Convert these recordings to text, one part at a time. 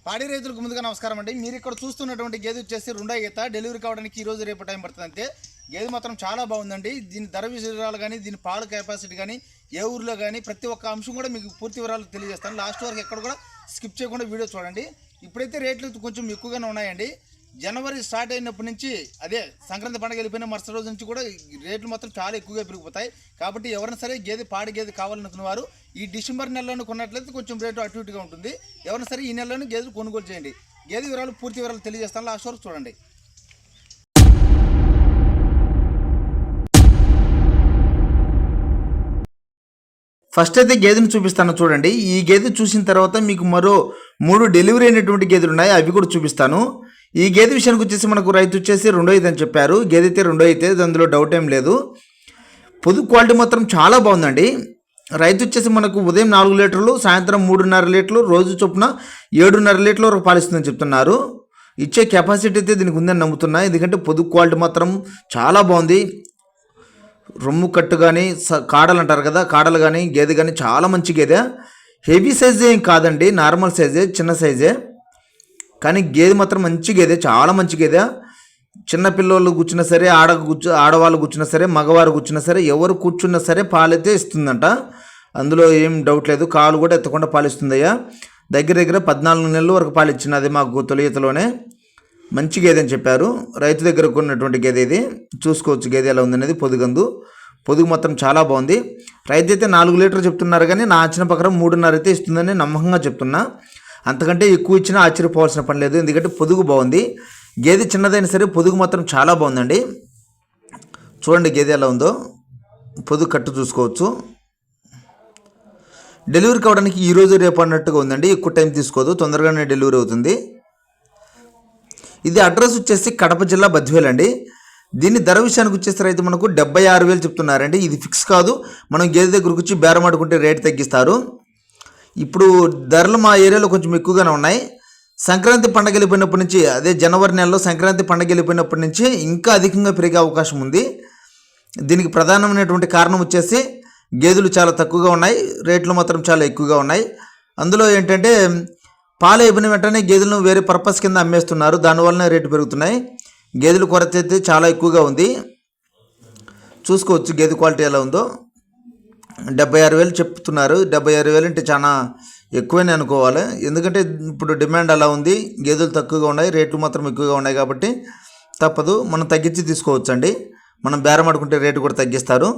పాడి రైతులకు ముందుగా నమస్కారం అండి. మీరు ఇక్కడ చూస్తున్నటువంటి గేదె వచ్చేసి రెండో ఈత డెలివరీ కావడానికి ఈ రోజు రేపు టైం పడుతుంది. అంతే గేదె మాత్రం చాలా బాగుందండి. దీని ధర వివరాలు కానీ దీని పాలు కెపాసిటీ కానీ ఏ ఊర్లో కానీ ప్రతి ఒక్క అంశం కూడా మీకు పూర్తి వివరాలు తెలియజేస్తాను. లాస్ట్ వరకు ఎక్కడ కూడా స్కిప్ చేయకుండా వీడియో చూడండి. ఇప్పుడైతే రేట్లు కొంచెం ఎక్కువగానే ఉన్నాయండి. జనవరి స్టార్ట్ అయినప్పటి నుంచి అదే సంక్రాంతి పండుగ వెళ్ళిపోయిన మరుసటి రోజు నుంచి కూడా రేట్లు మాత్రం చాలా ఎక్కువగా పెరిగిపోతాయి. కాబట్టి ఎవరైనా సరే పాడి గేదె కావాలనుకున్న వారు ఈ డిసెంబర్ నెలలోనే కొన్నట్లయితే కొంచెం రేటు అటు ఇటుగా ఉంటుంది. ఎవరైనా సరే ఈ నెలలోనే గేదెలు కొనుగోలు చేయండి. గేదె వివరాలు పూర్తి వివరాలు తెలియజేస్తాను. లాస్ట్ వరకు చూడండి. ఫస్ట్ అయితే గేదెను చూపిస్తాను చూడండి. ఈ గేదె చూసిన తర్వాత మీకు మరో 3 డెలివరీ అయినటువంటి గేదెలు ఉన్నాయి, అవి కూడా చూపిస్తాను. ఈ గేదె విషయానికి వచ్చేసి మనకు రైతు వచ్చేసి రెండో అయితే అని చెప్పారు. గేదె అయితే రెండో అయితే, అందులో డౌట్ ఏం లేదు. పొదుగు క్వాలిటీ మాత్రం చాలా బాగుందండి. రైతు వచ్చేసి మనకు ఉదయం 4 లీటర్లు, సాయంత్రం 3.5 లీటర్లు, రోజు చొప్పున 7.5 లీటర్ల వరకు పాలిస్తుందని చెప్తున్నారు. ఇచ్చే కెపాసిటీ అయితే దీనికి ఉందని నమ్ముతున్నా. ఎందుకంటే పొదుగు క్వాలిటీ మాత్రం చాలా బాగుంది. రొమ్ము కట్టు కానీ కాడలు అంటారు కదా, కాడలు కానీ గేదె కానీ చాలా మంచి గేదె. హెవీ సైజే ఏం కాదండి, నార్మల్ సైజే, చిన్న సైజే. కానీ గేదె మాత్రం మంచి గేదె, చాలా మంచి గేదె. చిన్నపిల్లలు కూర్చున్నా సరే, ఆడవాళ్ళు కూర్చున్నా సరే, మగవారు కూర్చున్నా సరే, ఎవరు కూర్చున్నా సరే పాలైతే ఇస్తుందంట. అందులో ఏం డౌట్ లేదు. కాలు కూడా ఎత్తకుండా పాలిస్తుందయ్యా. దగ్గర 14 నెలల వరకు పాలిచ్చినది మాకు తొలియతలోనే. మంచి గేదె అని చెప్పారు. రైతు దగ్గర కొన్నటువంటి గేదె ఇది. చూసుకోవచ్చు గేదె ఎలా ఉందనేది. పొదుగు మాత్రం చాలా బాగుంది. రైతు అయితే 4 లీటర్లు చెప్తున్నారు, కానీ నా వచ్చిన ప్రకారం 3.5 అయితే ఇస్తుందని నమ్మకంగా చెప్తున్నా. అంతకంటే ఎక్కువ ఇచ్చినా ఆశ్చర్యపోవాల్సిన పని లేదు, ఎందుకంటే పొదుగు బాగుంది. గేదె చిన్నదైనా సరే పొదుగు మాత్రం చాలా బాగుందండి. చూడండి గేదె ఎలా ఉందో. పొదుగు కట్టు చూసుకోవచ్చు. డెలివరీ కావడానికి ఈరోజు రేపు అన్నట్టుగా ఉందండి. ఎక్కువ టైం తీసుకోదు, తొందరగానే డెలివరీ అవుతుంది. ఇది అడ్రస్ వచ్చేసి కడప జిల్లా బద్వేల్ అండి. దీని ధర విషయానికి వచ్చేసి రైతు మనకు 76,000 చెప్తున్నారండి. ఇది ఫిక్స్ కాదు, మనం గేదె దగ్గరకు వచ్చి బేరం ఆడుకుంటే రేటు తగ్గిస్తారు. ఇప్పుడు ధరలు మా ఏరియాలో కొంచెం ఎక్కువగానే ఉన్నాయి. సంక్రాంతి పండగ వెళ్ళిపోయినప్పటి నుంచి, అదే జనవరి నెలలో సంక్రాంతి పండగ వెళ్ళిపోయినప్పటి నుంచి ఇంకా అధికంగా పెరిగే అవకాశం ఉంది. దీనికి ప్రధానమైనటువంటి కారణం వచ్చేసి గేదెలు చాలా తక్కువగా ఉన్నాయి, రేట్లు మాత్రం చాలా ఎక్కువగా ఉన్నాయి. అందులో ఏంటంటే పాలు అయిపోయిన వెంటనే గేదెలను వేరే పర్పస్ కింద అమ్మేస్తున్నారు, దానివల్లనే రేటు పెరుగుతున్నాయి. గేదెల కొరత అయితే చాలా ఎక్కువగా ఉంది. చూసుకోవచ్చు గేదె క్వాలిటీ ఎలా ఉందో. 76,000 చెప్తున్నారు. 76,000 అంటే చాలా ఎక్కువనే అనుకోవాలి, ఎందుకంటే ఇప్పుడు డిమాండ్ అలా ఉంది. గేదెలు తక్కువగా ఉన్నాయి, రేట్లు మాత్రం ఎక్కువగా ఉన్నాయి. కాబట్టి తప్పదు, మనం తగ్గించి తీసుకోవచ్చు అండి. మనం బేరం ఆడుకుంటే రేటు కూడా తగ్గిస్తారు.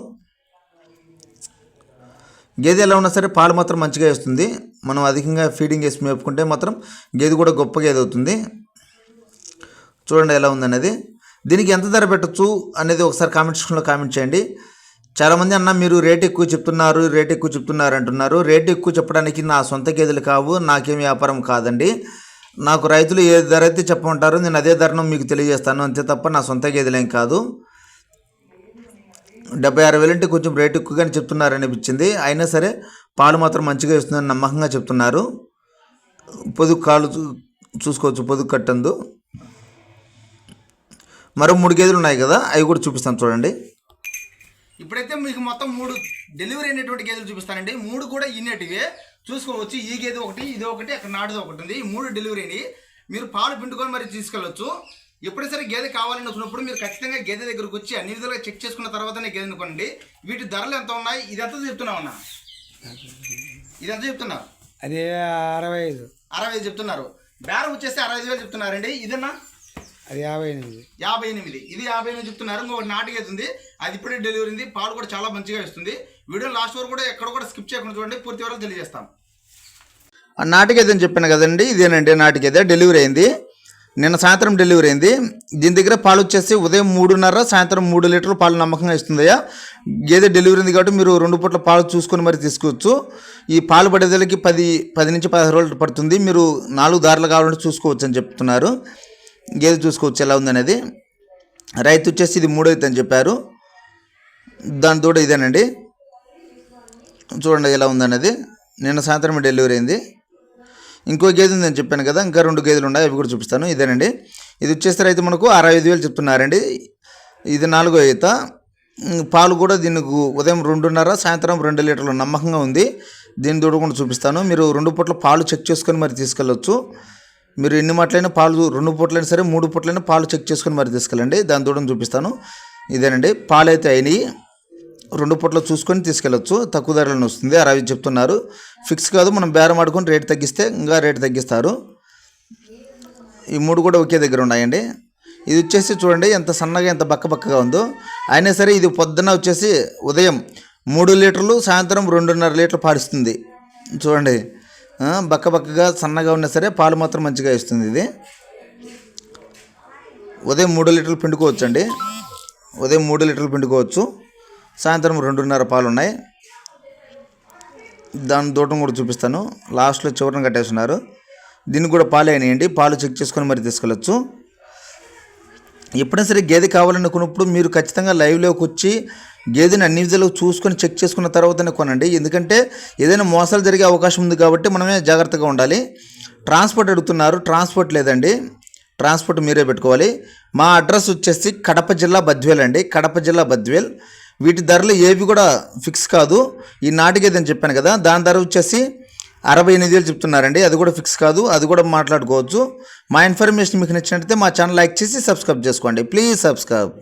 గేదె ఎలా ఉన్నా సరే పాలు మాత్రం మంచిగా వేస్తుంది. మనం అధికంగా ఫీడింగ్ వేసి మేపుకుంటే మాత్రం గేదె కూడా గొప్ప గేదె అవుతుంది. చూడండి ఎలా ఉందనేది. దీనికి ఎంత ధర పెట్టచ్చు అనేది ఒకసారి కామెంట్ సెక్షన్లో కామెంట్ చేయండి. చాలామంది అన్న మీరు రేటు ఎక్కువ చెప్తున్నారు అంటున్నారు. రేటు ఎక్కువ చెప్పడానికి నా సొంత గేదెలు కావు, నాకేం వ్యాపారం కాదండి. నాకు రైతులు ఏ ధర అయితే చెప్పమంటారో నేను అదే ధరను మీకు తెలియజేస్తాను, అంతే తప్ప నా సొంత గేదెలేం కాదు. 76,000 అంటే కొంచెం రేటు ఎక్కువగానే చెప్తున్నారు అనిపించింది. అయినా సరే పాలు మాత్రం మంచిగా ఇస్తుందని నమ్మకంగా చెప్తున్నారు. పొదుగు కాళ్ళు చూసుకోవచ్చు, పొదుగు కట్టందు. మరో 3 గేదెలు ఉన్నాయి కదా, అవి కూడా చూపిస్తాను చూడండి. ఇప్పుడైతే మీకు మొత్తం 3 డెలివరీ అయినటువంటి గేదెలు చూపిస్తానండి. 3 కూడా ఇన్నేటివే చూసుకోవచ్చు. ఈ గేదె ఒకటి, ఇది ఒకటి, అక్కడ నాడుది ఒకటి ఉంది. ఈ 3 డెలివరీని మీరు పాలు పిండుకొని మరి తీసుకెళ్ళొచ్చు. ఎప్పుడైనా సరే గేదె కావాలని వచ్చినప్పుడు మీరు ఖచ్చితంగా గేదె దగ్గరకు వచ్చి అన్ని విధాలుగా చెక్ చేసుకున్న తర్వాతనే గేదెను కొనండి. వీటి ధరలు ఎంత ఉన్నాయి, ఇది ఎంత చెప్తున్నావు అన్న? ఇది ఎంత చెప్తున్నారు? అది 65 చెప్తున్నారు. బేరం వచ్చేసి 65,000 చెప్తున్నారండి. ఇదన్నా అది 58. ఇది 58 చెప్తున్నారు. ఇంకొకటి నాటు గేదె ఉంది, అది ఇప్పుడే డెలివరీ ఉంది. పాలు కూడా చాలా మంచిగా ఇస్తుంది. వీడియో లాస్ట్ వరకు కూడా ఎక్కడ కూడా స్కిప్ చేయకుండా చూడండి, పూర్తి వివరాలు తెలియజేస్తాం. నాటు గేదె అని చెప్పాను కదండి, ఇదేనండి నాటు గేదె. డెలివరీ అయింది నిన్న సాయంత్రం, డెలివరీ అయింది. దీని దగ్గర పాలు వచ్చేసి ఉదయం 3.5, సాయంత్రం 3 లీటర్లు పాలు నమ్మకంగా ఇస్తుందయ్యా. గేదె డెలివరీ ఉంది కాబట్టి మీరు 2 పూట్ల పాలు చూసుకొని మరి తీసుకోవచ్చు. ఈ పాలు పడేదలకి 10 నుంచి 16 రోజులు పడుతుంది. మీరు 4 దారులు కావాలంటే చూసుకోవచ్చు అని చెప్తున్నారు. గేదె చూసుకోవచ్చు ఎలా ఉందనేది. రైతు వచ్చేసి ఇది 3 అయితే అని చెప్పారు. దాని తోడు ఇదేనండి. చూడండి ఎలా ఉందనేది. నిన్న సాయంత్రం డెలివరీ అయింది. ఇంకో గేదె ఉందని చెప్పాను కదా, ఇంకా 2 గేదెలు ఉన్నాయి, అవి కూడా చూపిస్తాను. ఇదేనండి. ఇది వచ్చేసి రైతు మనకు 65,000 చెప్తున్నారండి. ఇది 4వ ఈత. పాలు కూడా దీనికి ఉదయం 2.5, సాయంత్రం 2 లీటర్లు నమ్మకంగా ఉంది. దీన్ని దూడకుండా చూపిస్తాను. మీరు 2 పూట్ల పాలు చెక్ చేసుకొని మరి తీసుకెళ్ళొచ్చు. మీరు ఎన్ని మాటలైనా పాలు 2 పూటలైనా సరే 3 పూటలైనా పాలు చెక్ చేసుకొని మరి తీసుకెళ్ళండి. దాని దూడం చూపిస్తాను. ఇదేనండి, పాలు అయితే అయినాయి. 2 పూటలు చూసుకొని తీసుకెళ్ళొచ్చు. తక్కువ ధరలోనే వస్తుంది. 60 చెప్తున్నారు. ఫిక్స్ కాదు, మనం బేరం ఆడుకొని రేటు తగ్గిస్తే ఇంకా రేటు తగ్గిస్తారు. ఈ 3 కూడా ఒకే దగ్గర ఉన్నాయండి. ఇది వచ్చేసి చూడండి ఎంత సన్నగా ఎంత బక్కగా ఉందో. అయినా సరే ఇది పొద్దున్న వచ్చేసి ఉదయం 3 లీటర్లు, సాయంత్రం 2.5 లీటర్లు పాడిస్తుంది. చూడండి బక్కగా సన్నగా ఉన్నా సరే పాలు మాత్రం మంచిగా ఇస్తుంది. ఇది ఉదయం 3 లీటర్లు పిండుకోవచ్చు అండి. ఉదయం 3 లీటర్లు పిండుకోవచ్చు. సాయంత్రం 2.5 పాలు ఉన్నాయి. దాని దూటం కూడా చూపిస్తాను. లాస్ట్లో చివరిని కట్టేస్తున్నారు. దీనికి కూడా పాలు అయినాయండి. పాలు చెక్ చేసుకొని మరి తీసుకెళ్ళచ్చు. ఎప్పుడైనా సరే గేదె కావాలనుకున్నప్పుడు మీరు ఖచ్చితంగా లైవ్లోకి వచ్చి గేదెని అన్ని విధాలుగా చూసుకొని చెక్ చేసుకున్న తర్వాతనే కొనండి. ఎందుకంటే ఏదైనా మోసాలు జరిగే అవకాశం ఉంది కాబట్టి మనమే జాగ్రత్తగా ఉండాలి. ట్రాన్స్పోర్ట్ అడుగుతున్నారు, ట్రాన్స్పోర్ట్ లేదండి. ట్రాన్స్పోర్ట్ మీరే పెట్టుకోవాలి. మా అడ్రస్ వచ్చేసి కడప జిల్లా బద్వేల్ అండి. కడప జిల్లా బద్వేల్. వీటి ధరలు ఏవి కూడా ఫిక్స్ కాదు. ఈ నాటు గేదె అని చెప్పాను కదా, దాని ధర వచ్చేసి 68,000 చెప్తున్నారండి. అది కూడా ఫిక్స్ కాదు, అది కూడా మాట్లాడుకోవచ్చు. మా ఇన్ఫర్మేషన్ మీకు నచ్చినట్లయితే మా ఛానల్ లైక్ చేసి సబ్స్క్రైబ్ చేసుకోండి. Please subscribe.